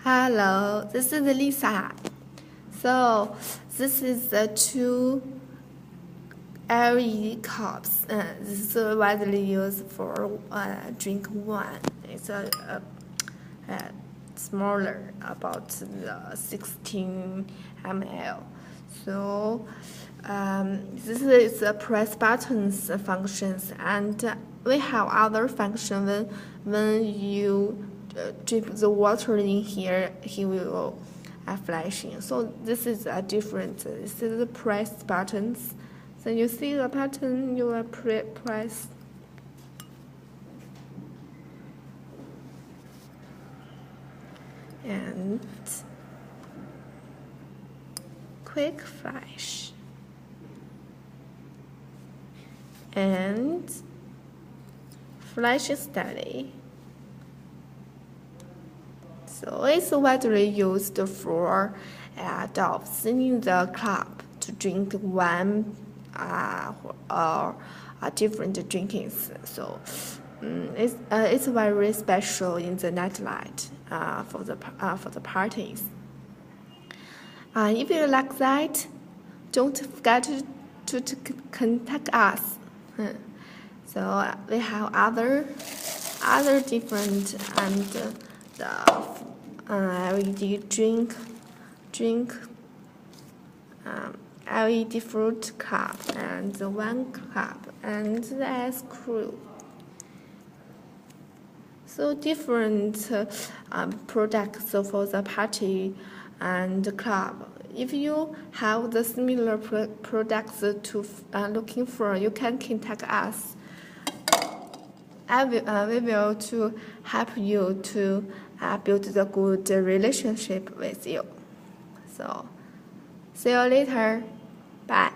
Hello, this is Lisa. So this is the two LED cups. This is widely used for drink wine. It's smaller, about the 16 ml. So this is the press buttons functions, and we have other function when you drip the water in here, he will flashing. So this is a different. This is the press buttons. So you see the button, you will press. And quick flash. And flash steady. So it's widely used for adults in the club to drink wine or different drinkings. So it's very special in the nightlight for the parties. If you like that, don't forget to contact us. So we have other different and the LED drink LED fruit cup and the wine cup and the ice cream. So different products for the party and the club. If you have the similar products to looking for, you can contact us. We will to help you to build the good relationship with you. So see you later. Bye.